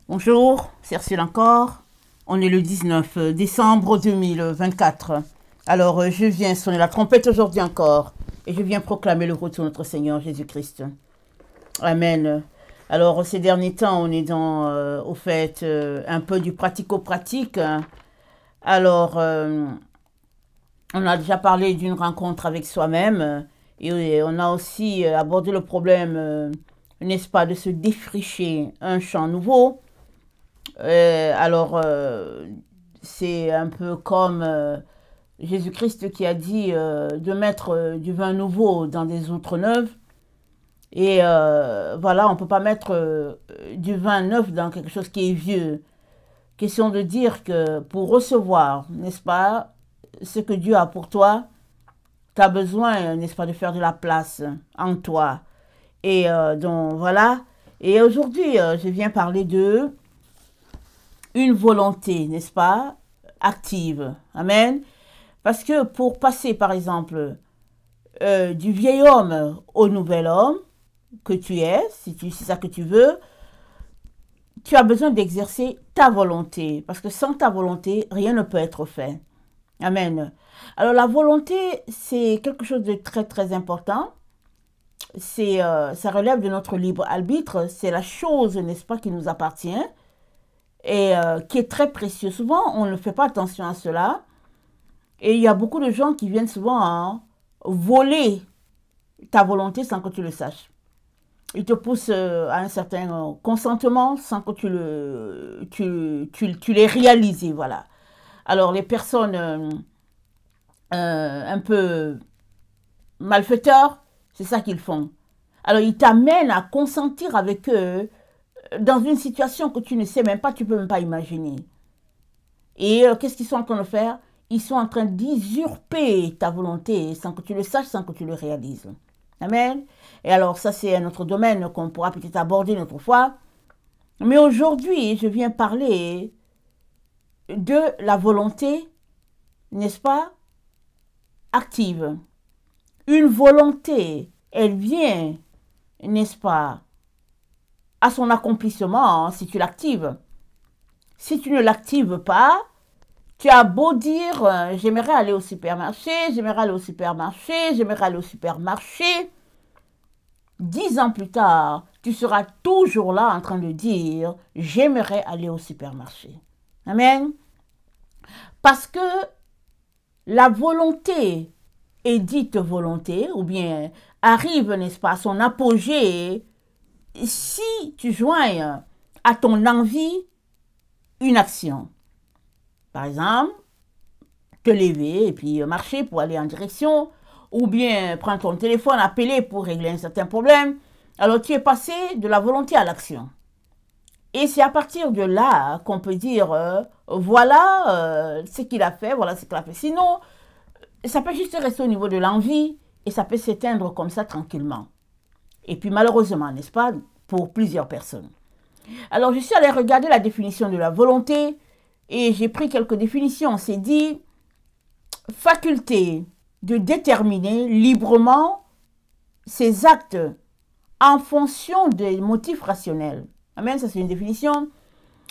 Bonjour, c'est Ursule encore. On est le 19 décembre 2024. Alors, je viens sonner la trompette aujourd'hui encore et je viens proclamer le retour de notre Seigneur Jésus-Christ. Amen. Alors, ces derniers temps, on est dans, au fait, un peu du pratico-pratique. Alors, on a déjà parlé d'une rencontre avec soi-même et on a aussi abordé le problème, n'est-ce pas, de se défricher un champ nouveau. C'est un peu comme Jésus-Christ qui a dit de mettre du vin nouveau dans des outres neuves. Et voilà, on ne peut pas mettre du vin neuf dans quelque chose qui est vieux. Question de dire que pour recevoir, n'est-ce pas, ce que Dieu a pour toi, tu as besoin, n'est-ce pas, de faire de la place en toi. Et donc voilà. Et aujourd'hui, je viens parler de une volonté, n'est-ce pas, active. Amen. Parce que pour passer, par exemple, du vieil homme au nouvel homme que tu es, si c'est ça que tu veux, tu as besoin d'exercer ta volonté. Parce que sans ta volonté, rien ne peut être fait. Amen. Alors la volonté, c'est quelque chose de très très important. Ça relève de notre libre arbitre. C'est la chose, n'est-ce pas, qui nous appartient et qui est très précieux. Souvent, on ne fait pas attention à cela. Et il y a beaucoup de gens qui viennent souvent voler ta volonté sans que tu le saches. Ils te poussent à un certain consentement sans que tu l'aies réalisé. Voilà. Alors, les personnes un peu malfaiteurs, c'est ça qu'ils font. Alors, ils t'amènent à consentir avec eux dans une situation que tu ne sais même pas, tu ne peux même pas imaginer. Et qu'est-ce qu'ils sont en train de faire? Ils sont en train d'usurper ta volonté sans que tu le saches, sans que tu le réalises. Amen. Et alors, ça, c'est un autre domaine qu'on pourra peut-être aborder une autre fois. Mais aujourd'hui, je viens parler de la volonté, n'est-ce pas, active. Une volonté, elle vient, n'est-ce pas, à son accomplissement si tu l'actives. Si tu ne l'actives pas, tu as beau dire j'aimerais aller au supermarché, j'aimerais aller au supermarché, j'aimerais aller au supermarché. 10 ans plus tard, tu seras toujours là en train de dire j'aimerais aller au supermarché. Amen. Parce que la volonté est dite volonté, ou bien arrive, n'est-ce pas, à son apogée, si tu joins à ton envie une action. Par exemple, te lever et puis marcher pour aller en direction, ou bien prendre ton téléphone, appeler pour régler un certain problème. Alors tu es passé de la volonté à l'action. Et c'est à partir de là qu'on peut dire, voilà ce qu'il a fait, voilà ce qu'il a fait. Sinon, ça peut juste rester au niveau de l'envie et ça peut s'éteindre comme ça tranquillement. Et puis malheureusement, n'est-ce pas, pour plusieurs personnes. Alors je suis allée regarder la définition de la volonté et j'ai pris quelques définitions. C'est dit faculté de déterminer librement ses actes en fonction des motifs rationnels. Amen, ça c'est une définition.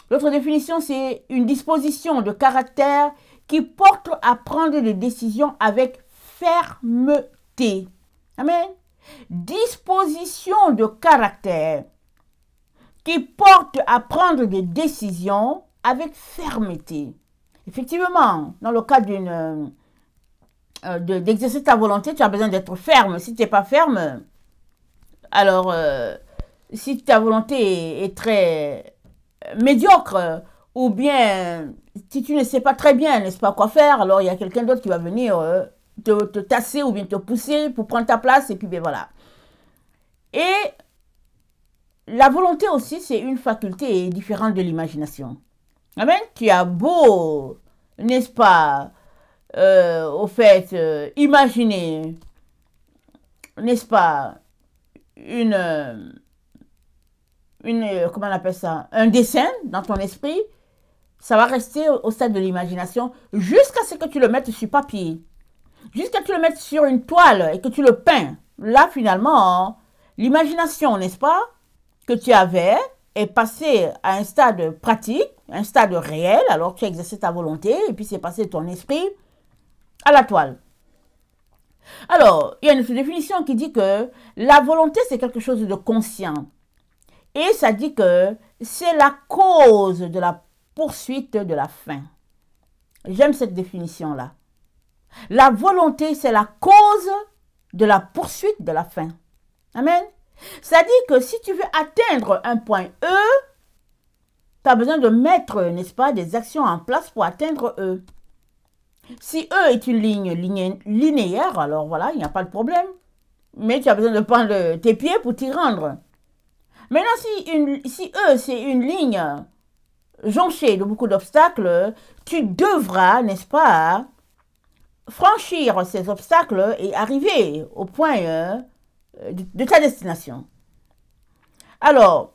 L'autre définition, c'est une disposition de caractère qui porte à prendre des décisions avec fermeté. Amen. Disposition de caractère qui porte à prendre des décisions avec fermeté. Effectivement, dans le cas d'exercer ta volonté, tu as besoin d'être ferme. Si tu n'es pas ferme, alors si ta volonté est très médiocre, ou bien si tu ne sais pas très bien, n'est-ce pas, quoi faire, alors il y a quelqu'un d'autre qui va venir te tasser ou bien te pousser pour prendre ta place, et puis ben voilà. Et la volonté aussi, c'est une faculté différente de l'imagination. Amen. Tu as beau, n'est-ce pas, au fait, imaginer, n'est-ce pas, comment on appelle ça, un dessin dans ton esprit, ça va rester au stade de l'imagination jusqu'à ce que tu le mettes sur papier, jusqu'à ce que tu le mettes sur une toile et que tu le peins. Là, finalement, l'imagination, n'est-ce pas, que tu avais, est passé à un stade pratique, un stade réel, alors tu as exercé ta volonté, et puis c'est passé de ton esprit à la toile. Alors, il y a une définition qui dit que la volonté, c'est quelque chose de conscient. Et ça dit que c'est la cause de la poursuite de la fin. J'aime cette définition-là. La volonté, c'est la cause de la poursuite de la fin. Amen. Ça dit que si tu veux atteindre un point E, tu as besoin de mettre, n'est-ce pas, des actions en place pour atteindre E. Si E est une ligne linéaire, alors voilà, il n'y a pas de problème. Mais tu as besoin de prendre tes pieds pour t'y rendre. Maintenant, si E, c'est une ligne jonchée de beaucoup d'obstacles, tu devras, n'est-ce pas, franchir ces obstacles et arriver au point de ta destination. Alors,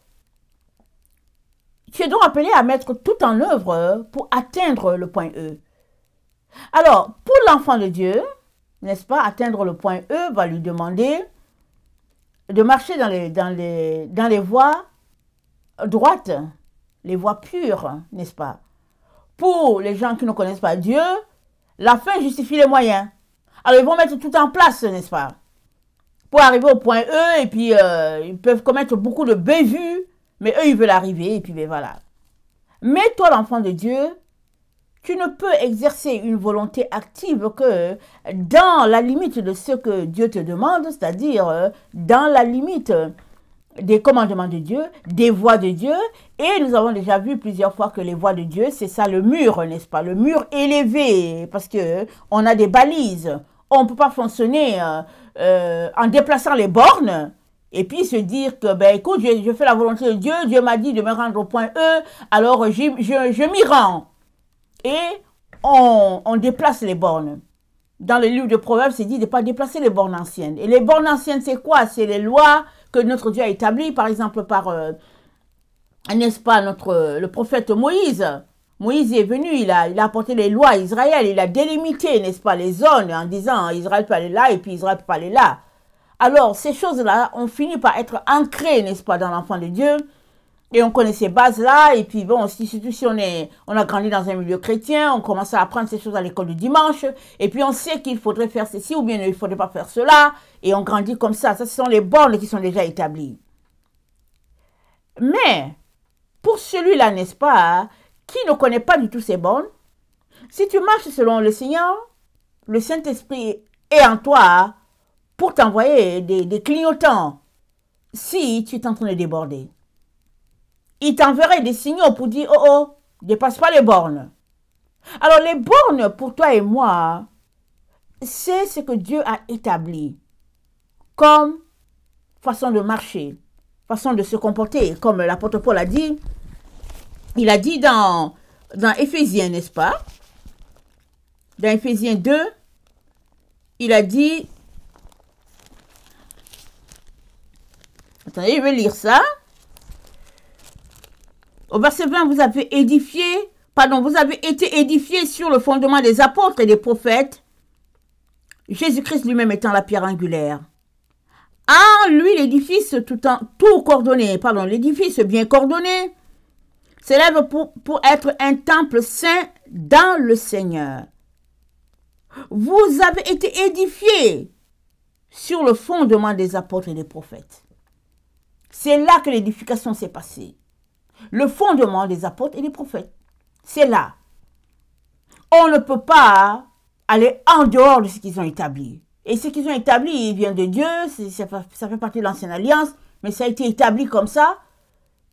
tu es donc appelé à mettre tout en œuvre pour atteindre le point E. Alors, pour l'enfant de Dieu, n'est-ce pas, atteindre le point E va lui demander de marcher dans les voies droites, les voies pures, n'est-ce pas? Pour les gens qui ne connaissent pas Dieu, la fin justifie les moyens. Alors, ils vont mettre tout en place, n'est-ce pas? Pour arriver au point E, et puis ils peuvent commettre beaucoup de bévues, mais eux, ils veulent arriver, et puis ben, voilà. Mais toi, l'enfant de Dieu, tu ne peux exercer une volonté active que dans la limite de ce que Dieu te demande, c'est-à-dire dans la limite des commandements de Dieu, des voies de Dieu. Et nous avons déjà vu plusieurs fois que les voies de Dieu, c'est ça le mur, n'est-ce pas? Le mur élevé, parce que on a des balises. On ne peut pas fonctionner en déplaçant les bornes et puis se dire que, ben écoute, je fais la volonté de Dieu, Dieu m'a dit de me rendre au point E, alors je m'y rends. Et on déplace les bornes. Dans le livre de Proverbes, c'est dit de ne pas déplacer les bornes anciennes. Et les bornes anciennes, c'est quoi? C'est les lois que notre Dieu a établies, par exemple, par, n'est-ce pas, le prophète Moïse. Moïse est venu, il a apporté les lois à Israël, il a délimité, n'est-ce pas, les zones en disant Israël peut aller là et puis Israël peut pas aller là. Alors, ces choses-là ont fini par être ancrées, n'est-ce pas, dans l'enfant de Dieu. Et on connaît ces bases-là, et puis bon, surtout si on a grandi dans un milieu chrétien, on commence à apprendre ces choses à l'école du dimanche, et puis on sait qu'il faudrait faire ceci, ou bien il ne faudrait pas faire cela, et on grandit comme ça. Ça, ce sont les bornes qui sont déjà établies. Mais, pour celui-là, n'est-ce pas, qui ne connaît pas du tout ces bornes, si tu marches selon le Seigneur, le Saint-Esprit est en toi pour t'envoyer des clignotants si tu es en train de déborder. Il t'enverrait des signaux pour dire, oh oh, dépasse pas les bornes. Alors les bornes pour toi et moi, c'est ce que Dieu a établi comme façon de marcher, façon de se comporter, comme l'apôtre Paul a dit. Il a dit dans Éphésiens, n'est-ce pas? Dans Éphésiens 2, il a dit, attendez, je vais lire ça. Au verset 20, vous avez été édifiés sur le fondement des apôtres et des prophètes, Jésus-Christ lui-même étant la pierre angulaire. En lui, l'édifice l'édifice bien coordonné, s'élève pour être un temple saint dans le Seigneur. Vous avez été édifiés sur le fondement des apôtres et des prophètes. C'est là que l'édification s'est passée. Le fondement des apôtres et des prophètes. C'est là. On ne peut pas aller en dehors de ce qu'ils ont établi. Et ce qu'ils ont établi, il vient de Dieu, ça fait partie de l'ancienne alliance, mais ça a été établi comme ça.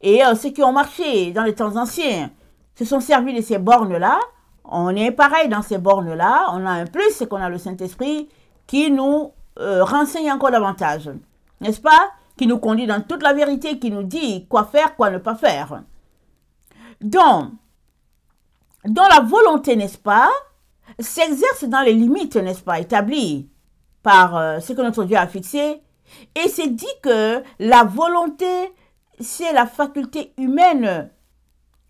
Et ceux qui ont marché dans les temps anciens se sont servis de ces bornes-là. On est pareil dans ces bornes-là. On a un plus, c'est qu'on a le Saint-Esprit qui nous renseigne encore davantage. N'est-ce pas? Qui nous conduit dans toute la vérité, qui nous dit quoi faire, quoi ne pas faire. Donc la volonté, n'est-ce pas, s'exerce dans les limites, n'est-ce pas, établies par ce que notre Dieu a fixé. Et c'est dit que la volonté, c'est la faculté humaine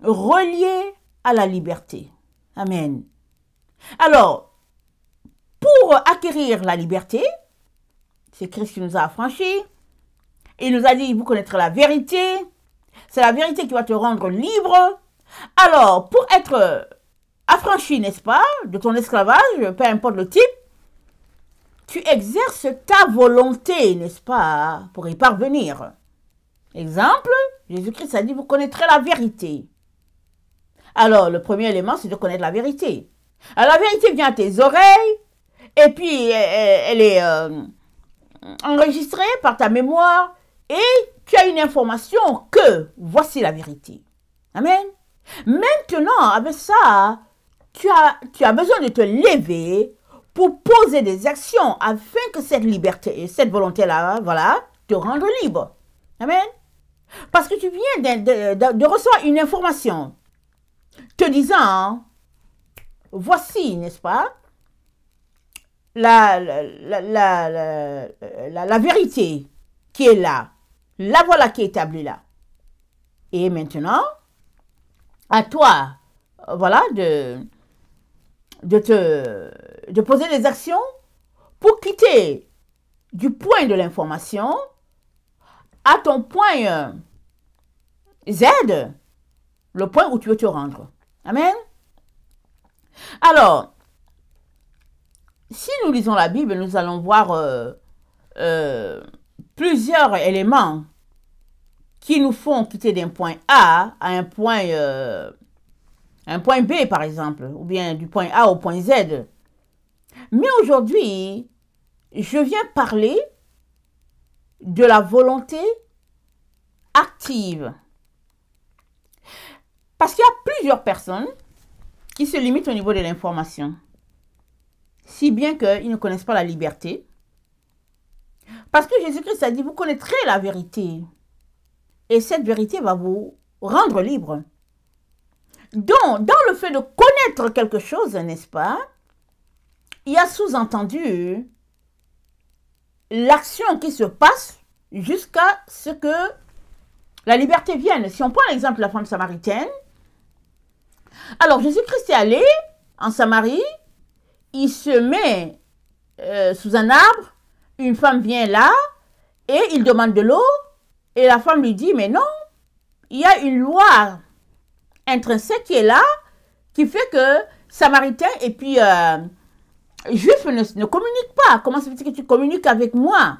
reliée à la liberté. Amen. Alors, pour acquérir la liberté, c'est Christ qui nous a affranchis. Il nous a dit, vous connaîtrez la vérité, C'est la vérité qui va te rendre libre. Alors, pour être affranchi, n'est-ce pas, de ton esclavage, peu importe le type, tu exerces ta volonté, n'est-ce pas, pour y parvenir. Exemple, Jésus-Christ a dit, vous connaîtrez la vérité. Alors, le premier élément, c'est de connaître la vérité. Alors, la vérité vient à tes oreilles, et puis elle est enregistrée par ta mémoire, et tu as une information que voici la vérité. Amen. Maintenant, avec ça, tu as besoin de te lever pour poser des actions afin que cette liberté, cette volonté-là, voilà, te rende libre. Amen. Parce que tu viens de recevoir une information te disant, voici, n'est-ce pas, la vérité qui est là. La voilà qui est établie là. Et maintenant, à toi, voilà, de poser des actions pour quitter du point de l'information à ton point Z, le point où tu veux te rendre. Amen. Alors, si nous lisons la Bible, nous allons voir plusieurs éléments qui nous font quitter d'un point A à un point B, par exemple, ou bien du point A au point Z. Mais aujourd'hui, je viens parler de la volonté active. Parce qu'il y a plusieurs personnes qui se limitent au niveau de l'information, si bien qu'ils ne connaissent pas la liberté. Parce que Jésus-Christ a dit, vous connaîtrez la vérité, et cette vérité va vous rendre libre. Donc, dans le fait de connaître quelque chose, n'est-ce pas, il y a sous-entendu l'action qui se passe jusqu'à ce que la liberté vienne. Si on prend l'exemple de la femme samaritaine, alors Jésus-Christ est allé en Samarie, il se met sous un arbre, une femme vient là, et il demande de l'eau, et la femme lui dit, mais non, il y a une loi intrinsèque qui est là, qui fait que Samaritains et puis Juifs ne communiquent pas. Comment ça fait que tu communiques avec moi?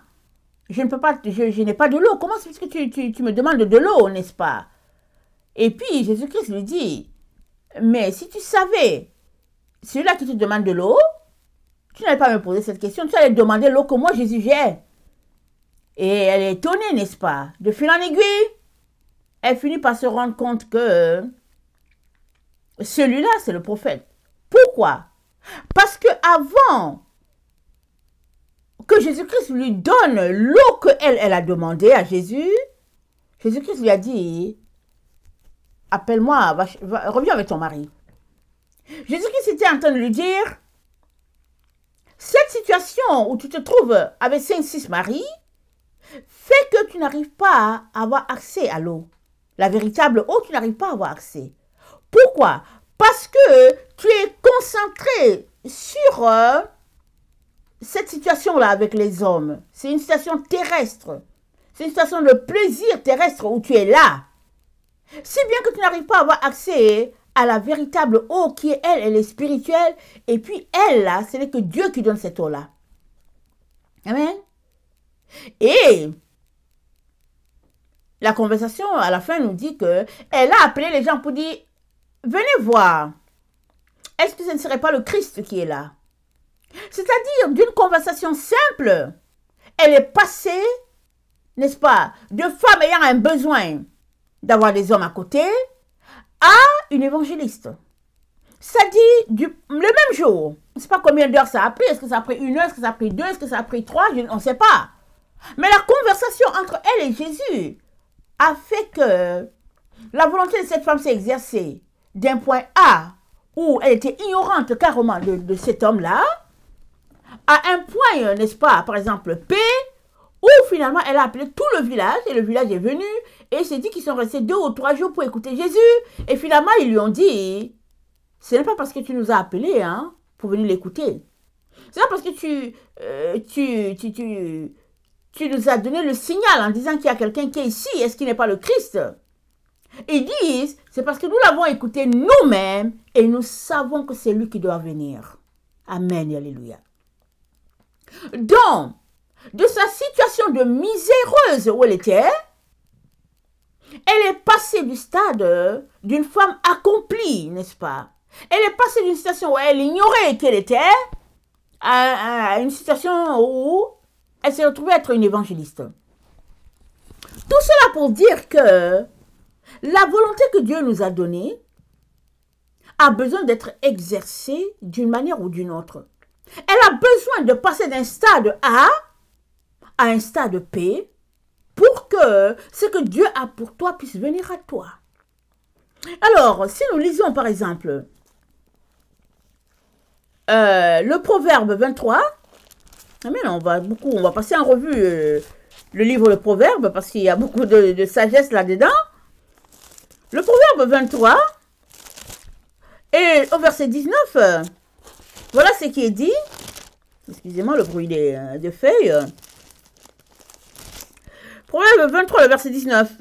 Je ne peux pas, je n'ai pas de l'eau. Comment ça fait que tu me demandes de l'eau, n'est-ce pas? Et puis Jésus-Christ lui dit, mais si tu savais, celui-là qui te demande de l'eau, tu n'allais pas me poser cette question, tu allais demander l'eau que moi, Jésus, j'ai. Et elle est étonnée, n'est-ce pas? De fil en aiguille, elle finit par se rendre compte que celui-là, c'est le prophète. Pourquoi? Parce que avant que Jésus-Christ lui donne l'eau qu'elle a demandé à Jésus, Jésus-Christ lui a dit, appelle-moi, reviens avec ton mari. Jésus-Christ était en train de lui dire, cette situation où tu te trouves avec 5-6 maris fait que tu n'arrives pas à avoir accès à l'eau. La véritable eau, tu n'arrives pas à avoir accès. Pourquoi? Parce que tu es concentré sur cette situation-là avec les hommes. C'est une situation terrestre. C'est une situation de plaisir terrestre où tu es là. Si bien que tu n'arrives pas à avoir accès à la véritable eau qui est elle est spirituelle. Et puis elle, là, ce n'est que Dieu qui donne cette eau-là. Amen. Et la conversation à la fin nous dit que elle a appelé les gens pour dire, venez voir, est-ce que ce ne serait pas le Christ qui est là? C'est-à-dire d'une conversation simple, elle est passée, n'est-ce pas, de femmes ayant un besoin d'avoir des hommes à côté, à une évangéliste. C'est-à-dire le même jour. Je ne sais pas combien d'heures ça a pris. Est-ce que ça a pris 1 heure? Est-ce que ça a pris 2? Est-ce que ça a pris 3? On ne sait pas. Mais la conversation entre elle et Jésus a fait que la volonté de cette femme s'est exercée d'un point A, où elle était ignorante carrément de cet homme-là, à un point, n'est-ce pas, par exemple P, où finalement elle a appelé tout le village, et le village est venu, et s'est dit qu'ils sont restés 2 ou 3 jours pour écouter Jésus. Et finalement, ils lui ont dit, ce n'est pas parce que tu nous as appelés, hein, pour venir l'écouter. C'est pas parce que tu nous as donné le signal en disant qu'il y a quelqu'un qui est ici, est-ce qu'il n'est pas le Christ? Ils disent, c'est parce que nous l'avons écouté nous-mêmes et nous savons que c'est lui qui doit venir. Amen et alléluia. Donc, de sa situation de miséreuse où elle était, elle est passée du stade d'une femme accomplie, n'est-ce pas? Elle est passée d'une situation où elle ignorait qu'elle était à une situation où elle s'est retrouvée être une évangéliste. Tout cela pour dire que la volonté que Dieu nous a donnée a besoin d'être exercée d'une manière ou d'une autre. Elle a besoin de passer d'un stade A à un stade P pour que ce que Dieu a pour toi puisse venir à toi. Alors, si nous lisons par exemple le Proverbe 23, on va passer en revue le livre Le Proverbe parce qu'il y a beaucoup de sagesse là-dedans. Le Proverbe 23 et au verset 19, voilà ce qui est dit. Excusez-moi le bruit des feuilles. Proverbe 23, le verset 19.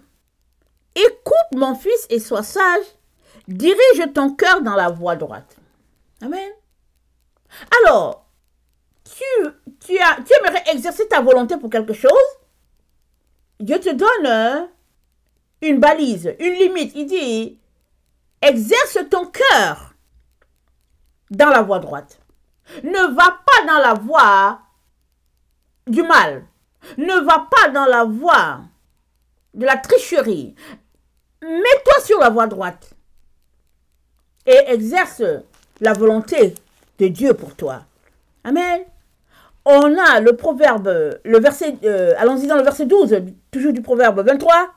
Écoute mon fils et sois sage, dirige ton cœur dans la voie droite. Amen. Alors, tu aimerais exercer ta volonté pour quelque chose, Dieu te donne une balise, une limite. Il dit, exerce ton cœur dans la voie droite. Ne va pas dans la voie du mal. Ne va pas dans la voie de la tricherie. Mets-toi sur la voie droite et exerce la volonté de Dieu pour toi. Amen. On a le proverbe, le verset, allons-y dans le verset 12, toujours du proverbe 23.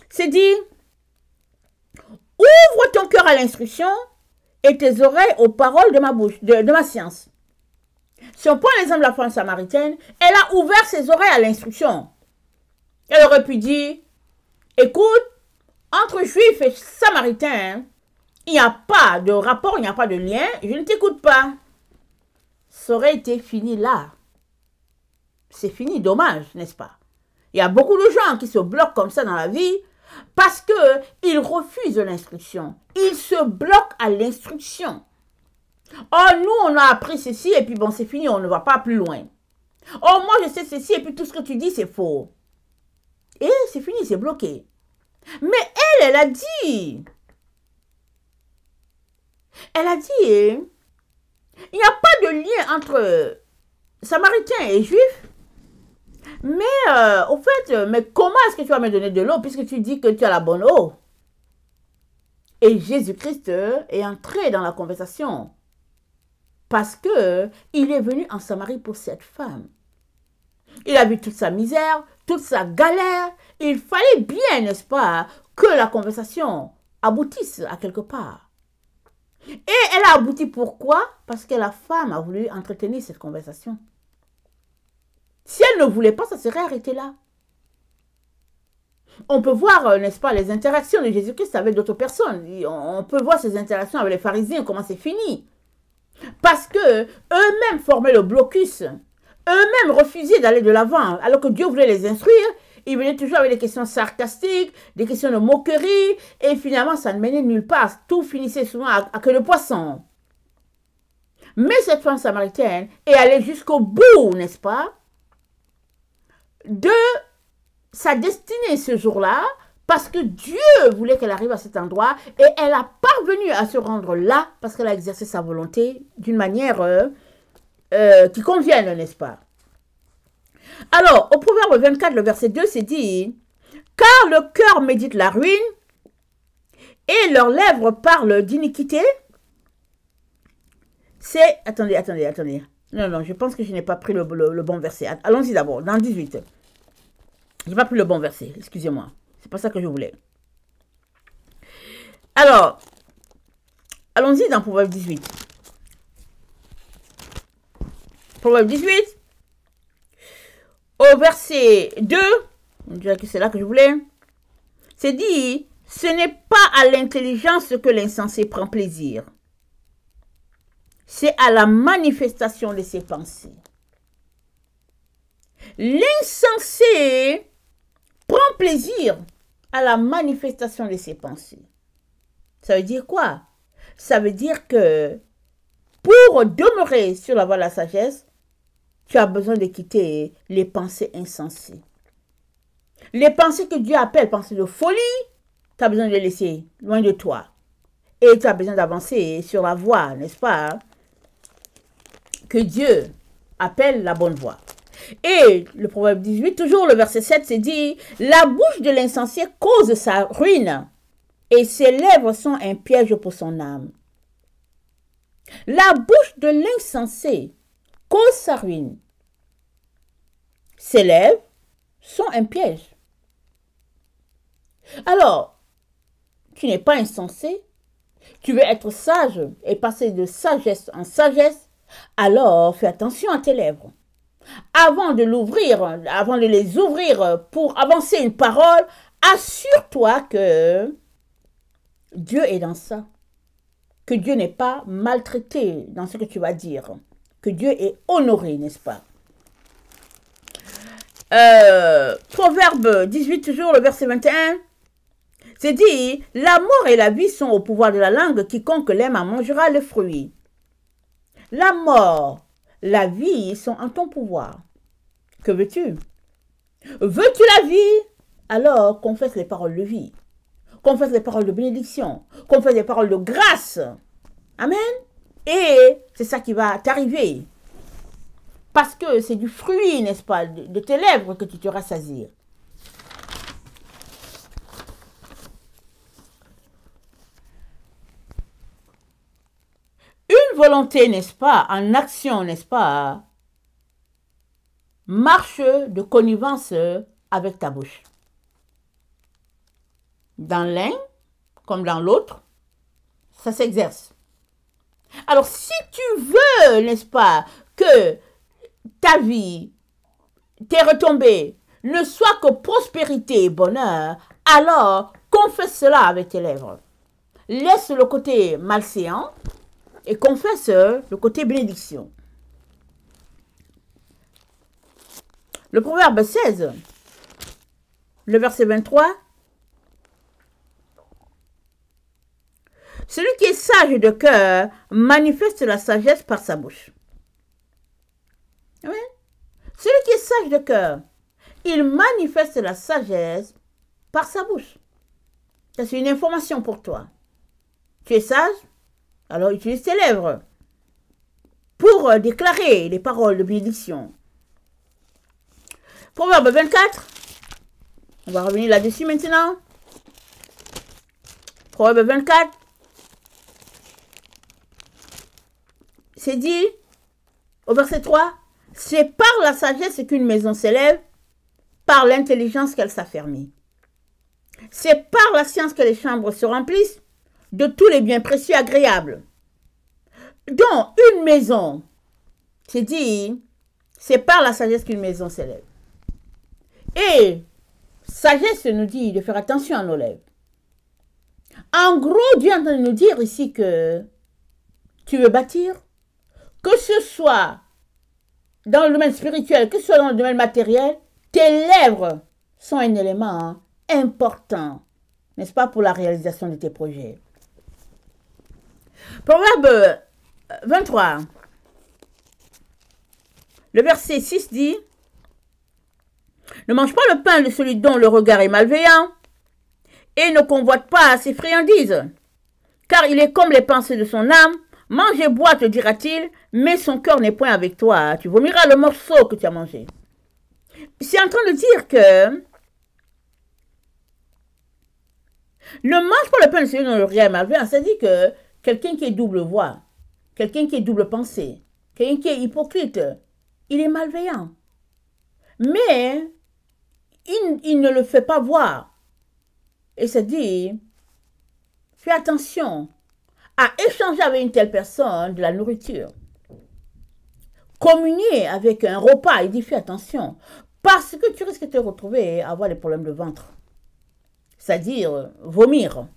C'est dit, ouvre ton cœur à l'instruction et tes oreilles aux paroles de ma bouche, de ma science. Si on prend l'exemple de la femme samaritaine, elle a ouvert ses oreilles à l'instruction. Elle aurait pu dire, écoute, entre juifs et samaritains, il n'y a pas de rapport, il n'y a pas de lien, je ne t'écoute pas. Ça aurait été fini là. C'est fini, dommage, n'est-ce pas? Il y a beaucoup de gens qui se bloquent comme ça dans la vie parce qu'ils refusent l'instruction. Ils se bloquent à l'instruction. Oh, nous, on a appris ceci et puis bon, c'est fini, on ne va pas plus loin. Oh, moi, je sais ceci et puis tout ce que tu dis, c'est faux. Et c'est fini, c'est bloqué. Mais elle a dit. Elle a dit, il n'y a pas de lien entre Samaritains et Juifs. Mais, au fait, mais comment est-ce que tu vas me donner de l'eau puisque tu dis que tu as la bonne eau? Et Jésus-Christ est entré dans la conversation parce que il est venu en Samarie pour cette femme. Il a vu toute sa misère, toute sa galère. Il fallait bien, n'est-ce pas, que la conversation aboutisse à quelque part. Et elle a abouti pourquoi? Parce que la femme a voulu entretenir cette conversation. Si elle ne voulait pas, ça serait arrêté là. On peut voir, n'est-ce pas, les interactions de Jésus-Christ avec d'autres personnes. On peut voir ces interactions avec les pharisiens, comment c'est fini. Parce que eux-mêmes formaient le blocus. Eux-mêmes refusaient d'aller de l'avant. Alors que Dieu voulait les instruire, ils venaient toujours avec des questions sarcastiques, des questions de moquerie. Et finalement, ça ne menait nulle part. Tout finissait souvent à queue de poisson. Mais cette femme samaritaine est allée jusqu'au bout, n'est-ce pas, de sa destinée ce jour-là, parce que Dieu voulait qu'elle arrive à cet endroit, et elle a parvenu à se rendre là, parce qu'elle a exercé sa volonté d'une manière qui convienne, n'est-ce pas? Alors, au Proverbe 24, le verset 2, c'est dit, « Car le cœur médite la ruine, et leurs lèvres parlent d'iniquité. » C'est... Attendez. Non, je pense que je n'ai pas pris le bon verset. Allons-y d'abord, dans le 18. Je n'ai pas pris le bon verset, excusez-moi. C'est pas ça que je voulais. Alors, allons-y dans Proverbe 18. Proverbe 18, au verset 2, on dirait que c'est là que je voulais. C'est dit, ce n'est pas à l'intelligence que l'insensé prend plaisir. C'est à la manifestation de ses pensées. L'insensé prend plaisir à la manifestation de ses pensées. Ça veut dire quoi? Ça veut dire que pour demeurer sur la voie de la sagesse, tu as besoin de quitter les pensées insensées. Les pensées que Dieu appelle pensées de folie, tu as besoin de les laisser loin de toi. Et tu as besoin d'avancer sur la voie, n'est-ce pas, que Dieu appelle la bonne voie. Et le Proverbe 18, toujours le verset 7, c'est dit, « La bouche de l'insensé cause sa ruine, et ses lèvres sont un piège pour son âme. » La bouche de l'insensé cause sa ruine. Ses lèvres sont un piège. Alors, tu n'es pas insensé, tu veux être sage et passer de sagesse en sagesse, alors fais attention à tes lèvres. Avant de les ouvrir pour avancer une parole, assure-toi que Dieu est dans ça. Que Dieu n'est pas maltraité dans ce que tu vas dire. Que Dieu est honoré, n'est-ce pas? Proverbe 18, toujours le verset 21. C'est dit, la mort et la vie sont au pouvoir de la langue, quiconque l'aime en mangera le fruit. La mort, la vie sont en ton pouvoir. Que veux-tu? Veux-tu la vie? Alors confesse les paroles de vie. Confesse les paroles de bénédiction. Confesse les paroles de grâce. Amen. Et c'est ça qui va t'arriver. Parce que c'est du fruit, n'est-ce pas, de tes lèvres que tu te rassasies. Une volonté, n'est-ce pas, en action, n'est-ce pas, marche de connivence avec ta bouche. Dans l'un comme dans l'autre, ça s'exerce. Alors, si tu veux, n'est-ce pas, que ta vie, tes retombées, ne soient que prospérité et bonheur, alors confesse cela avec tes lèvres. Laisse le côté malséant et confesse le côté bénédiction. Le Proverbe 16, le verset 23. Celui qui est sage de cœur manifeste la sagesse par sa bouche. Oui. Celui qui est sage de cœur, il manifeste la sagesse par sa bouche. Ça, c'est une information pour toi. Tu es sage? Alors utilise tes lèvres pour déclarer les paroles de bénédiction. Proverbe 24. On va revenir là-dessus maintenant. Proverbe 24. C'est dit au verset 3. C'est par la sagesse qu'une maison s'élève, par l'intelligence qu'elle s'affermit. C'est par la science que les chambres se remplissent de tous les biens précieux agréables. Donc, une maison, c'est dit, c'est par la sagesse qu'une maison s'élève. Et sagesse nous dit de faire attention à nos lèvres. En gros, Dieu est en train de nous dire ici que tu veux bâtir, que ce soit dans le domaine spirituel, que ce soit dans le domaine matériel, tes lèvres sont un élément important, n'est-ce pas, pour la réalisation de tes projets. Proverbe 23, le verset 6 dit, « Ne mange pas le pain de celui dont le regard est malveillant, et ne convoite pas ses friandises, car il est comme les pensées de son âme. Mange et bois, te dira-t-il, mais son cœur n'est point avec toi. Tu vomiras le morceau que tu as mangé. » C'est en train de dire que ne mange pas le pain de celui dont le regard est malveillant. Ça dit que quelqu'un qui est double voix, quelqu'un qui est double pensée, quelqu'un qui est hypocrite, il est malveillant. Mais il ne le fait pas voir. Et ça dit, fais attention à échanger avec une telle personne de la nourriture. Communier avec un repas, il dit fais attention. Parce que tu risques de te retrouver à avoir des problèmes de ventre. C'est-à-dire vomir.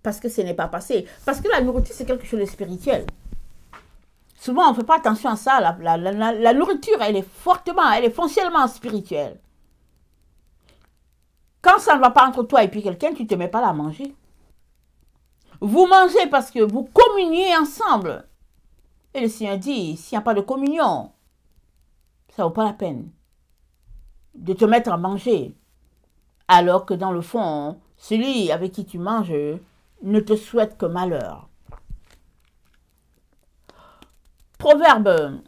Parce que ce n'est pas passé. Parce que la nourriture, c'est quelque chose de spirituel. Souvent, on ne fait pas attention à ça. La nourriture, elle est fonciellement spirituelle. Quand ça ne va pas entre toi et puis quelqu'un, tu ne te mets pas là à manger. Vous mangez parce que vous communiez ensemble. Et le Seigneur dit, s'il n'y a pas de communion, ça ne vaut pas la peine de te mettre à manger. Alors que dans le fond, celui avec qui tu manges ne te souhaite que malheur. Proverbe.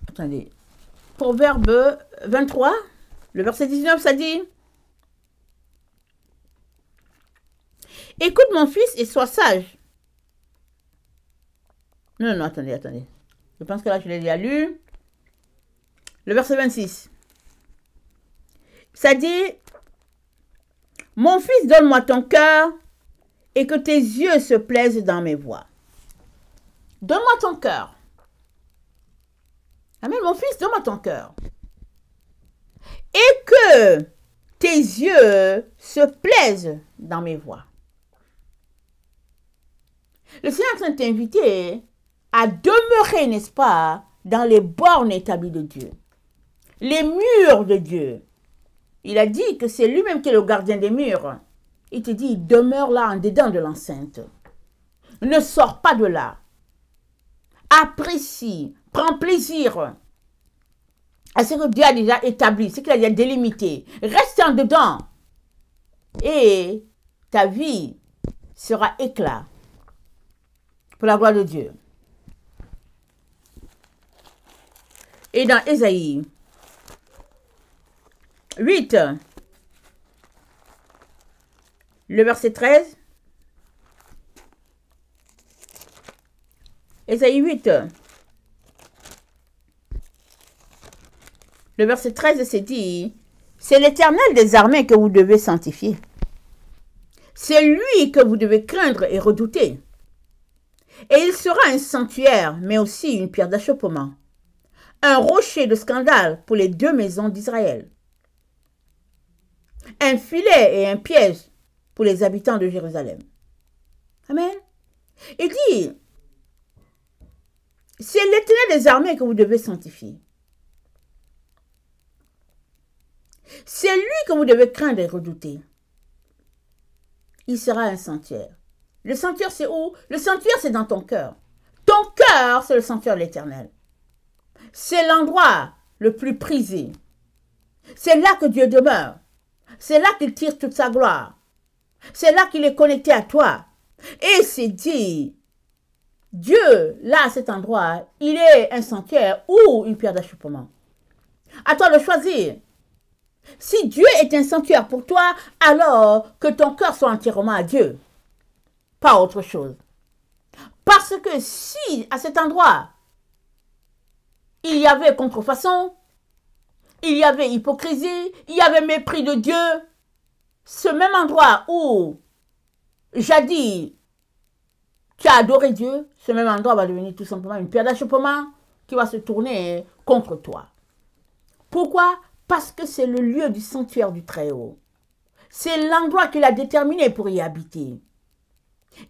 Attendez. Proverbe 23, le verset 19, ça dit: écoute mon fils et sois sage. Non, attendez. Je pense que là, je l'ai déjà lu. Le verset 26. Ça dit: mon fils, donne-moi ton cœur et que tes yeux se plaisent dans mes voies. Donne-moi ton cœur. Amen, mon fils, donne-moi ton cœur. Et que tes yeux se plaisent dans mes voies. Le Seigneur est en train de t'inviter à demeurer, n'est-ce pas, dans les bornes établies de Dieu. Les murs de Dieu. Il a dit que c'est lui-même qui est le gardien des murs. Il te dit, demeure là en dedans de l'enceinte. Ne sors pas de là. Apprécie, prends plaisir à ce que Dieu a déjà établi, ce qu'il a déjà délimité. Reste en dedans. Et ta vie sera éclat pour la gloire de Dieu. Et dans Ésaïe 8, le verset 13, Ésaïe 8, le verset 13, c'est dit: c'est l'Éternel des armées que vous devez sanctifier. C'est lui que vous devez craindre et redouter. Et il sera un sanctuaire, mais aussi une pierre d'achoppement, un rocher de scandale pour les deux maisons d'Israël, un filet et un piège pour les habitants de Jérusalem. Amen. Il dit, c'est l'Éternel des armées que vous devez sanctifier. C'est lui que vous devez craindre et redouter. Il sera un sanctuaire. Le sanctuaire, c'est où? Le sanctuaire, c'est dans ton cœur. Ton cœur, c'est le sanctuaire de l'Éternel. C'est l'endroit le plus prisé. C'est là que Dieu demeure. C'est là qu'il tire toute sa gloire. C'est là qu'il est connecté à toi. Et c'est dit, Dieu, là, à cet endroit, il est un sanctuaire ou une pierre d'achoppement. À toi de choisir. Si Dieu est un sanctuaire pour toi, alors que ton cœur soit entièrement à Dieu. Pas autre chose. Parce que si, à cet endroit, il y avait contrefaçon, il y avait hypocrisie, il y avait mépris de Dieu, ce même endroit où, jadis, tu as adoré Dieu, ce même endroit va devenir tout simplement une pierre d'achoppement qui va se tourner contre toi. Pourquoi? Parce que c'est le lieu du sanctuaire du Très-Haut. C'est l'endroit qu'il a déterminé pour y habiter.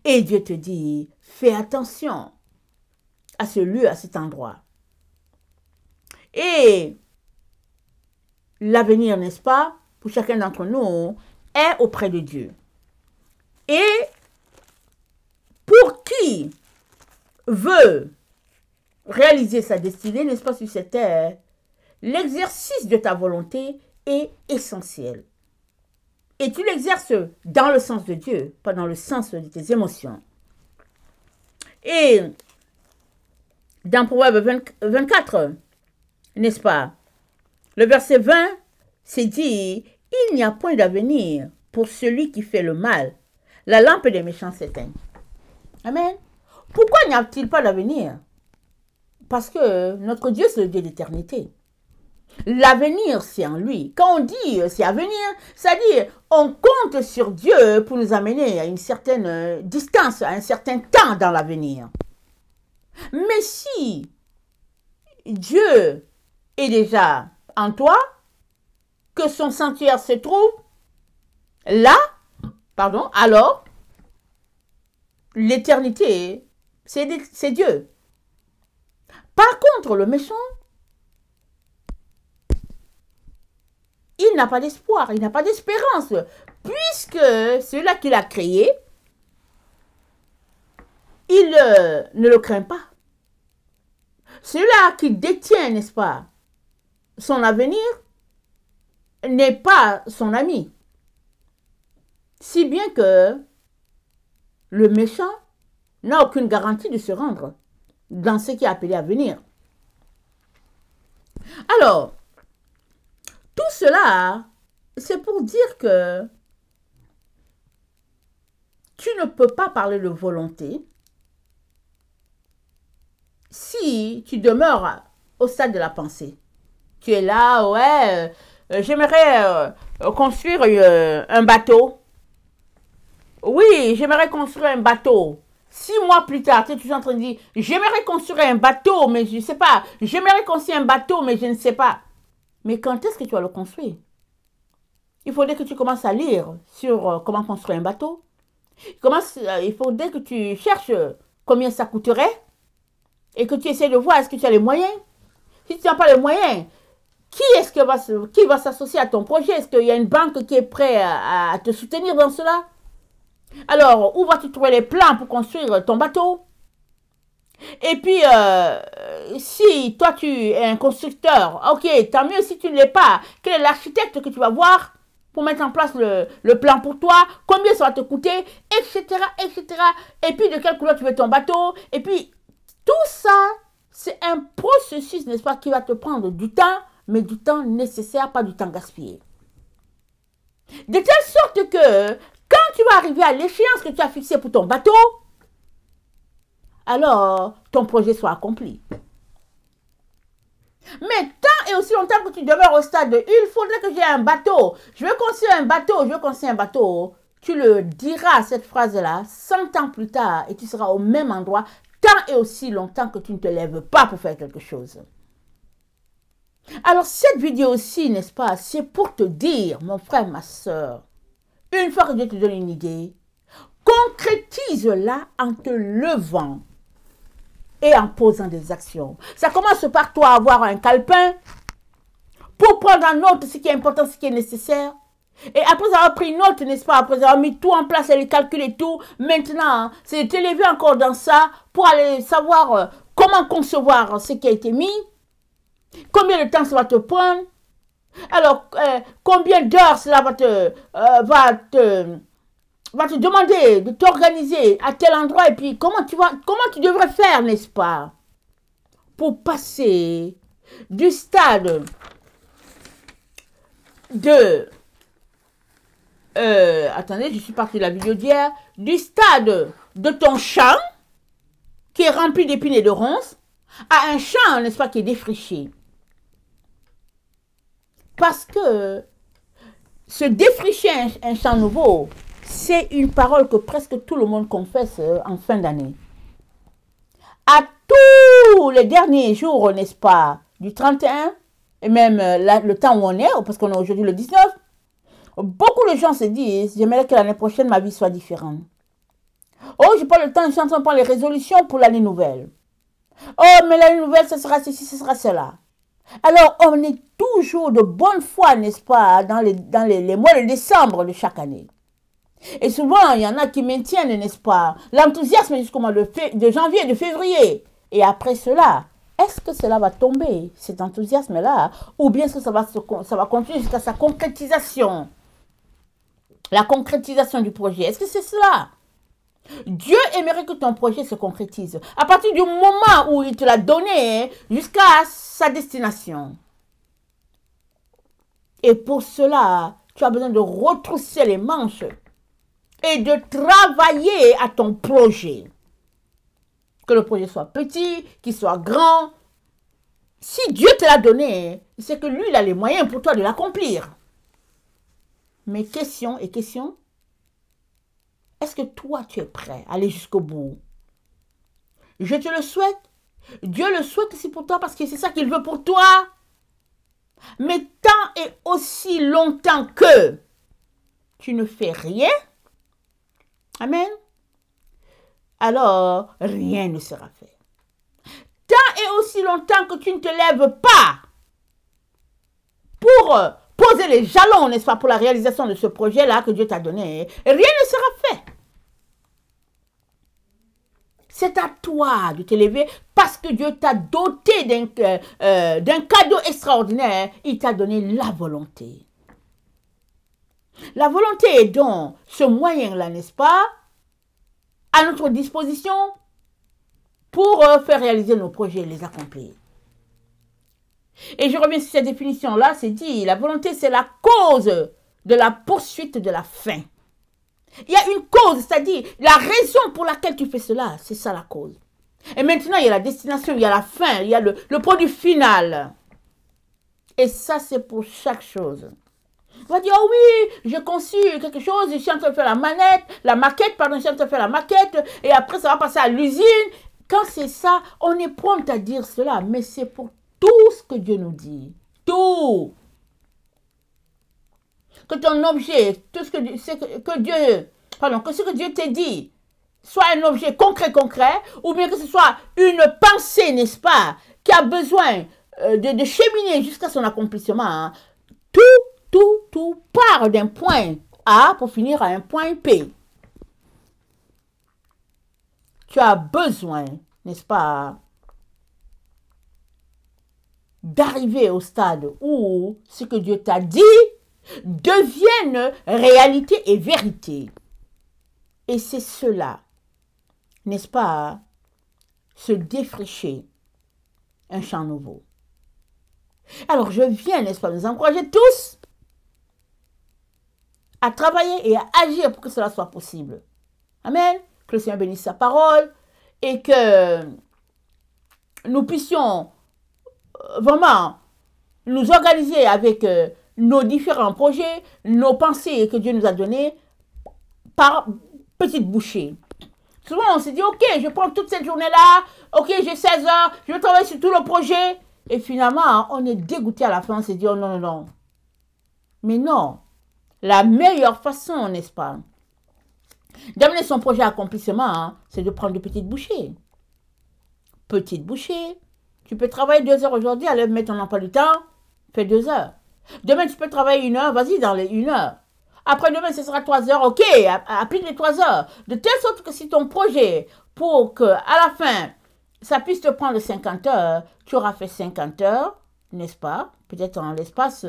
Et Dieu te dit, fais attention à ce lieu, à cet endroit. Et l'avenir, n'est-ce pas, pour chacun d'entre nous, est auprès de Dieu. Et pour qui veut réaliser sa destinée, n'est-ce pas, sur cette terre, l'exercice de ta volonté est essentiel. Et tu l'exerces dans le sens de Dieu, pas dans le sens de tes émotions. Et dans Proverbe 24, n'est-ce pas, le verset 20, c'est dit, il n'y a point d'avenir pour celui qui fait le mal. La lampe des méchants s'éteint. Amen. Pourquoi n'y a-t-il pas d'avenir? Parce que notre Dieu, c'est le Dieu d'éternité. L'avenir, c'est en lui. Quand on dit c'est avenir, c'est-à-dire on compte sur Dieu pour nous amener à une certaine distance, à un certain temps dans l'avenir. Mais si Dieu est déjà en toi, que son sanctuaire se trouve là, alors l'éternité, c'est Dieu. Par contre, le méchant, il n'a pas d'espoir, il n'a pas d'espérance, puisque celui-là qui l'a créé, il ne le craint pas. Celui-là qui détient, n'est-ce pas, son avenir, n'est pas son ami. Si bien que le méchant n'a aucune garantie de se rendre dans ce qui est appelé à venir. Alors, tout cela, c'est pour dire que tu ne peux pas parler de volonté si tu demeures au stade de la pensée. Tu es là, ouais, j'aimerais construire un bateau. Oui, j'aimerais construire un bateau. 6 mois plus tard, tu es toujours en train de dire, j'aimerais construire un bateau, mais je ne sais pas. J'aimerais construire un bateau, mais je ne sais pas. Mais quand est-ce que tu vas le construire? Il faudrait que tu commences à lire sur comment construire un bateau. Il faudrait que tu cherches combien ça coûterait et que tu essaies de voir est-ce que tu as les moyens. Si tu n'as pas les moyens, qui va s'associer à ton projet? Est-ce qu'il y a une banque qui est prête à te soutenir dans cela? Alors, où vas-tu trouver les plans pour construire ton bateau? Et puis, si toi tu es un constructeur, ok, tant mieux si tu ne l'es pas. Quel est l'architecte que tu vas voir pour mettre en place le plan pour toi? Combien ça va te coûter? Etc., etc. Et puis, de quelle couleur tu veux ton bateau? Et puis, tout ça, c'est un processus, n'est-ce pas, qui va te prendre du temps, mais du temps nécessaire, pas du temps gaspillé. De telle sorte que, quand tu vas arriver à l'échéance que tu as fixée pour ton bateau, alors ton projet soit accompli. Mais tant et aussi longtemps que tu demeures au stade de il faudrait que j'ai un bateau, je veux construire un bateau, je veux construire un bateau, tu le diras cette phrase-là 100 ans plus tard et tu seras au même endroit tant et aussi longtemps que tu ne te lèves pas pour faire quelque chose. Alors cette vidéo aussi, n'est-ce pas, c'est pour te dire, mon frère, ma soeur, une fois que Dieu te donne une idée, concrétise-la en te levant et en posant des actions. Ça commence par toi avoir un calepin pour prendre en note ce qui est important, ce qui est nécessaire. Et après avoir pris note, n'est-ce pas, après avoir mis tout en place et les calculs et tout, maintenant, c'est de te lever encore dans ça pour aller savoir comment concevoir ce qui a été mis, combien de temps ça va te prendre, alors combien d'heures cela va te demander de t'organiser à tel endroit et puis comment tu devrais faire, n'est-ce pas, pour passer du stade de attendez, je suis partie de la vidéo d'hier, du stade de ton champ qui est rempli d'épines et de ronces à un champ, n'est-ce pas, qui est défriché. Parce que se défricher un champ nouveau, c'est une parole que presque tout le monde confesse en fin d'année. À tous les derniers jours, n'est-ce pas, du 31, et même le temps où on est, parce qu'on est aujourd'hui le 19, beaucoup de gens se disent, j'aimerais que l'année prochaine, ma vie soit différente. Oh, je n'ai pas le temps, je suis en train de prendre les résolutions pour l'année nouvelle. Oh, mais l'année nouvelle, ce sera ceci, ce sera cela. Alors, on est toujours de bonne foi, n'est-ce pas, dans les mois de décembre de chaque année. Et souvent, il y en a qui maintiennent, n'est-ce pas, l'enthousiasme jusqu'au mois de janvier, de février. Et après cela, est-ce que cela va tomber, cet enthousiasme-là, ou bien est-ce que ça va continuer jusqu'à sa concrétisation? La concrétisation du projet, est-ce que c'est cela? Dieu aimerait que ton projet se concrétise à partir du moment où il te l'a donné jusqu'à sa destination. Et pour cela, tu as besoin de retrousser les manches et de travailler à ton projet. Que le projet soit petit, qu'il soit grand. Si Dieu te l'a donné, c'est que lui, il a les moyens pour toi de l'accomplir. Mais question et question, est-ce que toi, tu es prêt à aller jusqu'au bout? Je te le souhaite. Dieu le souhaite aussi pour toi parce que c'est ça qu'il veut pour toi. Mais tant et aussi longtemps que tu ne fais rien, amen, alors rien ne sera fait. Tant et aussi longtemps que tu ne te lèves pas pour poser les jalons, n'est-ce pas, pour la réalisation de ce projet-là que Dieu t'a donné, rien ne sera fait. C'est à toi de t'élever parce que Dieu t'a doté d'un cadeau extraordinaire. Il t'a donné la volonté. La volonté est donc ce moyen-là, n'est-ce pas, à notre disposition pour faire réaliser nos projets et les accomplir. Et je reviens sur cette définition-là, c'est dit, la volonté, c'est la cause de la poursuite de la fin. Il y a une cause, c'est-à-dire la raison pour laquelle tu fais cela, c'est ça la cause. Et maintenant, il y a la destination, il y a la fin, il y a le produit final. Et ça, c'est pour chaque chose. On va dire, oh oui, j'ai conçu quelque chose, je suis en train de faire la maquette, pardon, je suis en train de faire la maquette, et après, ça va passer à l'usine. Quand c'est ça, on est prompt à dire cela, mais c'est pour tout ce que Dieu nous dit. Tout. Que ton objet, tout ce que Dieu t'a dit, soit un objet concret, ou bien que ce soit une pensée, n'est-ce pas, qui a besoin de cheminer jusqu'à son accomplissement. Hein. Tout part d'un point A pour finir à un point P. Tu as besoin, n'est-ce pas, d'arriver au stade où ce que Dieu t'a dit devienne réalité et vérité. Et c'est cela, n'est-ce pas, se défricher un champ nouveau. Alors je viens, n'est-ce pas, nous encourager tous à travailler et à agir pour que cela soit possible. Amen. Que le Seigneur bénisse sa parole et que nous puissions vraiment nous organiser avec nos différents projets, nos pensées que Dieu nous a données par petites bouchées. Souvent, on se dit, ok, je prends toute cette journée-là, ok, j'ai 16 heures, je vais travailler sur tout le projet. Et finalement, on est dégoûté à la fin, on se dit, oh non, non, non. Mais non, la meilleure façon, n'est-ce pas, d'amener son projet à accomplissement, hein, c'est de prendre de petites bouchées. Petites bouchées. Tu peux travailler 2 heures aujourd'hui, allez mettre ton emploi du temps, fais 2 heures. Demain, tu peux travailler 1 heure, vas-y dans les 1 heure. Après demain, ce sera 3 heures, ok, applique les 3 heures. De telle sorte que si ton projet, pour que à la fin, ça puisse te prendre 50 heures, tu auras fait 50 heures, n'est-ce pas? Peut-être en l'espace,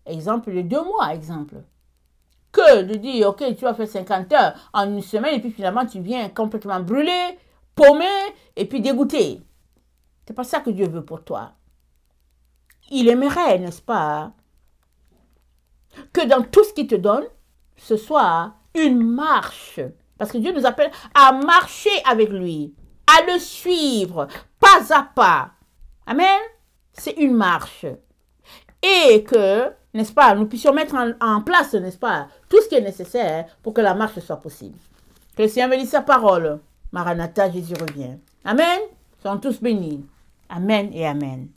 exemple, de 2 mois, exemple. Que de dire, ok, tu as fait 50 heures en 1 semaine, et puis finalement, tu viens complètement brûlé, paumé, et puis dégoûté. C'est pas ça que Dieu veut pour toi. Il aimerait, n'est-ce pas, que dans tout ce qu'il te donne, ce soit une marche. Parce que Dieu nous appelle à marcher avec lui, à le suivre, pas à pas. Amen. C'est une marche. Et que, n'est-ce pas, nous puissions mettre en place, n'est-ce pas, tout ce qui est nécessaire pour que la marche soit possible. Que le Seigneur bénisse sa parole. Maranatha, Jésus revient. Amen. Soyons tous bénis. Amen et amen.